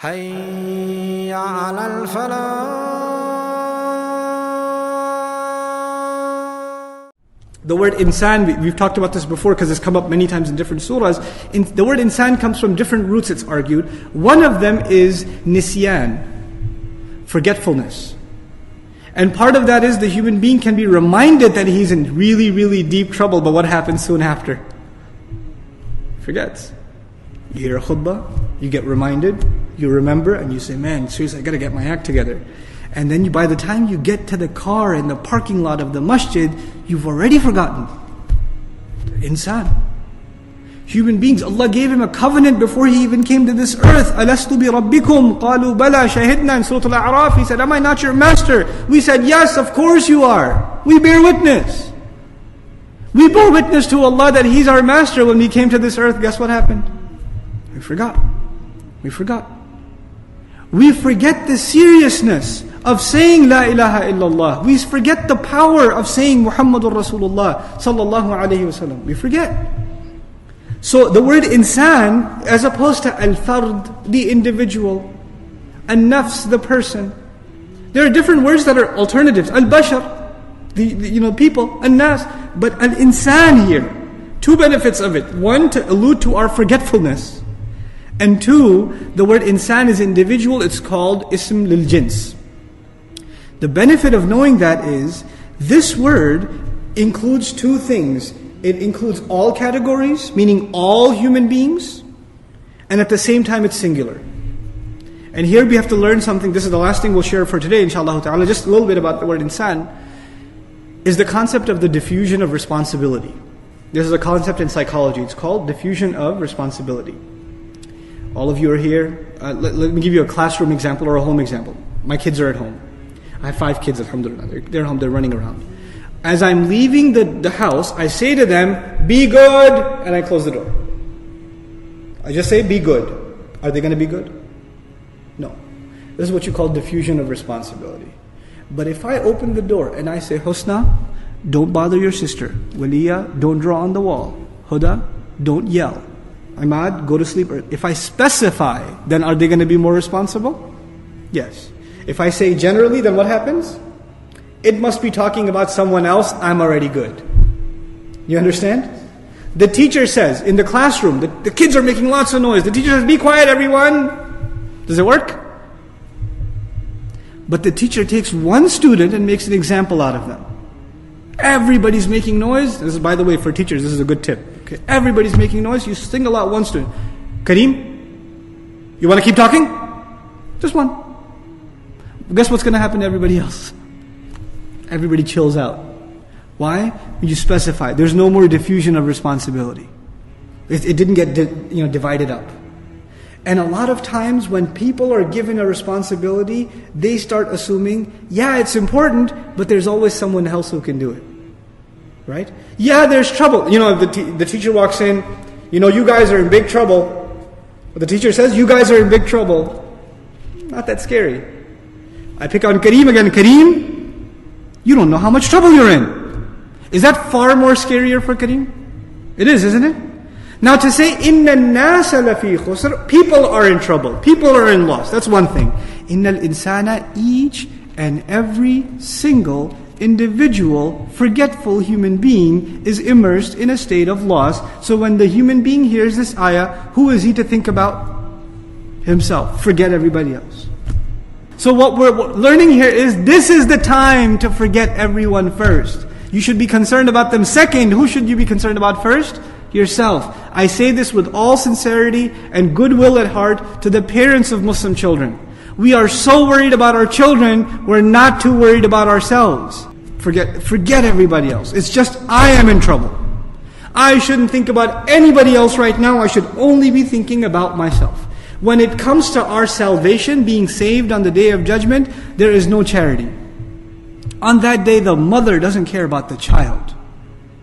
حي على الفلاح. The word insan, we've talked about this before because it's come up many times in different surahs. The word insan comes from different roots, it's argued. One of them is nisyan, forgetfulness. And part of that is the human being can be reminded that he's in really, really deep trouble, but what happens soon after? Forgets. You hear a khutbah, you get reminded, you remember, and you say, man, seriously, I got to get my act together. And then by the time you get to the car in the parking lot of the masjid, you've already forgotten. Insan. Human beings, Allah gave him a covenant before he even came to this earth. أَلَسْتُ بِرَبِّكُمْ قَالُوا بَلَى شَهِدْنَا in Surah Al-A'raf. He said, am I not your master? We said, yes, of course you are. We bear witness. We bore witness to Allah that He's our master. When we came to this earth, guess what happened? We forgot. We forgot. We forget the seriousness of saying La ilaha illallah. We forget the power of saying Muhammadur Rasulullah sallallahu alayhi wasallam. We forget. So the word insan, as opposed to al-fard, the individual, an-nafs, the person, there are different words that are alternatives. Al-bashar, the people, an-nas, but al-insan here. Two benefits of it. One, to allude to our forgetfulness. And two, the word insan is individual, it's called ism lil jins. The benefit of knowing that is, this word includes two things. It includes all categories, meaning all human beings, and at the same time it's singular. And here we have to learn something. This is the last thing we'll share for today, inshallah ta'ala, just a little bit about the word insan, is the concept of the diffusion of responsibility. This is a concept in psychology. It's called diffusion of responsibility. All of you are here. Let me give you a classroom example or a home example. My kids are at home. I have 5 kids, alhamdulillah. They're home, they're running around. As I'm leaving the house, I say to them, be good, and I close the door. I just say, be good. Are they going to be good? No. This is what you call diffusion of responsibility. But if I open the door and I say, Husna, don't bother your sister. Waliya, don't draw on the wall. Huda, don't yell. Ahmad, go to sleep. If I specify, then are they going to be more responsible? Yes. If I say generally, then what happens? It must be talking about someone else. I'm already good. You understand? The teacher says in the classroom, the kids are making lots of noise. The teacher says, be quiet everyone. Does it work? But the teacher takes one student and makes an example out of them. Everybody's making noise. This is, by the way, for teachers, this is a good tip. Okay. Everybody's making noise. You single out one student. Kareem, you want to keep talking? Just one. Guess what's going to happen to everybody else? Everybody chills out. Why? You specify. There's no more diffusion of responsibility. It didn't get divided up. And a lot of times when people are given a responsibility, they start assuming, yeah, it's important, but there's always someone else who can do it. Right? Yeah, there's trouble. The teacher walks in, you guys are in big trouble. The teacher says, you guys are in big trouble. Not that scary. I pick on Kareem again. Kareem, you don't know how much trouble you're in. Is that far more scarier for Kareem? It is, isn't it? Now to say, إِنَّ النَّاسَ لَفِي خُسْرٍ, people are in trouble. People are in loss. That's one thing. إِنَّ الْإِنسَانَ, each and every single individual, forgetful human being is immersed in a state of loss. So when the human being hears this ayah, who is he to think about? Himself. Forget everybody else. So what we're learning here is, this is the time to forget everyone first. You should be concerned about them second. Who should you be concerned about first? Yourself. I say this with all sincerity and goodwill at heart to the parents of Muslim children. We are so worried about our children, we're not too worried about ourselves. Forget everybody else. It's just, I am in trouble. I shouldn't think about anybody else right now. I should only be thinking about myself. When it comes to our salvation, being saved on the Day of Judgment, there is no charity. On that day, the mother doesn't care about the child.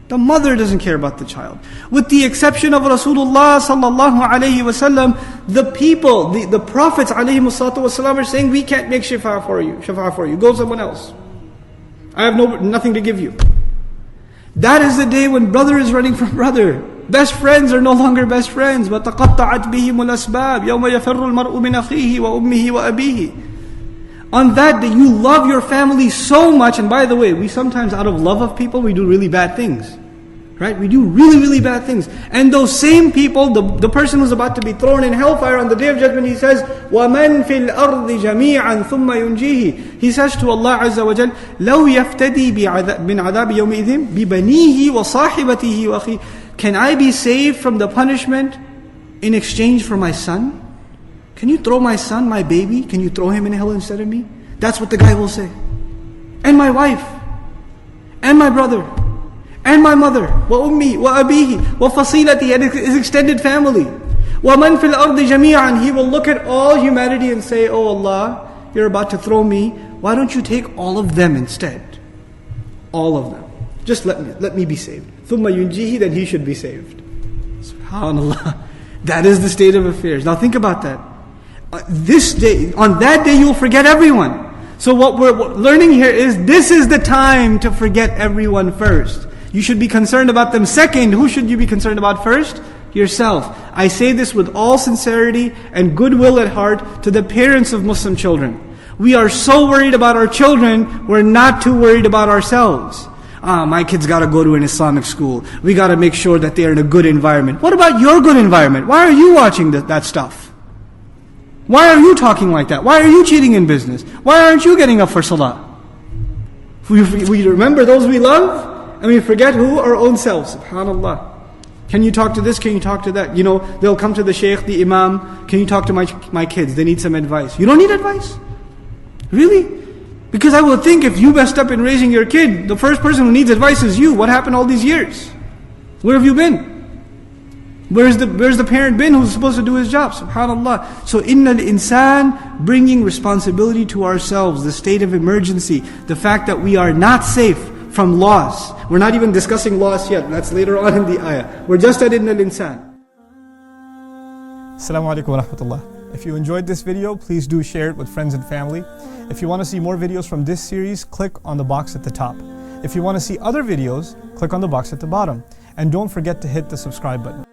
The mother doesn't care about the child. With the exception of Rasulullah sallallahu alayhi wasallam, the people, the prophets alayhi wasallam are saying, we can't make shafa'a for you. Go someone else. I have nothing to give you. That is the day when brother is running from brother. Best friends are no longer best friends. وَتَقَطَّعَتْ بِهِمُ الْأَسْبَابِ يَوْمَ يَفِرُّ الْمَرْءُ مِنْ أَخِيهِ وَأُمِّهِ وَأَبِيهِ. On that day, you love your family so much. And by the way, we sometimes, out of love of people, we do really bad things. Right? We do really, really bad things. And those same people, the person who's about to be thrown in hellfire on the Day of Judgment, he says, وَمَنْ فِي الْأَرْضِ جَمِيعًا ثُمَّ يُنْجِيهِ. He says to Allah Azza wa Jal, لَوْ يَفْتَدِي مِنْ عَذَابِ يَوْمِئِذٍ بِبَنِيهِ وَصَاحِبَتِهِ وَأَخِيهِ. Can I be saved from the punishment in exchange for my son? Can you throw my son, my baby, can you throw him in hell instead of me? That's what the guy will say. And my wife, and my brother, and my mother, وَأُمِّي وَأَبِيهِ وَفَصِيلَتِي, and his extended family. وَمَنْ فِي الْأَرْضِ جَمِيعًا. He will look at all humanity and say, oh Allah, you're about to throw me. Why don't you take all of them instead? All of them. Just let me be saved. ثُمَّ يُنْجِيهِ, then he should be saved. SubhanAllah. That is the state of affairs. Now think about that. This day, on that day, you'll forget everyone. So what we're learning here is, this is the time to forget everyone first. You should be concerned about them second. Who should you be concerned about first? Yourself. I say this with all sincerity and goodwill at heart to the parents of Muslim children. We are so worried about our children, we're not too worried about ourselves. My kids got to go to an Islamic school. We got to make sure that they're in a good environment. What about your good environment? Why are you watching that stuff? Why are you talking like that? Why are you cheating in business? Why aren't you getting up for salah? We remember those we love, and we forget who? Our own selves. SubhanAllah. Can you talk to this? Can you talk to that? You know, they'll come to the shaykh, the imam. Can you talk to my kids? They need some advice. You don't need advice? Really? Because I will think, if you messed up in raising your kid, the first person who needs advice is you. What happened all these years? Where have you been? Where's the parent been who's supposed to do his job? SubhanAllah. So inna al-insan, bringing responsibility to ourselves, the state of emergency, the fact that we are not safe from loss. We're not even discussing loss yet. That's later on in the ayah. We're just at inna al-insan. Assalamu alaikum wa rahmatullah. If you enjoyed this video, please do share it with friends and family. If you want to see more videos from this series, click on the box at the top. If you want to see other videos, click on the box at the bottom. And don't forget to hit the subscribe button.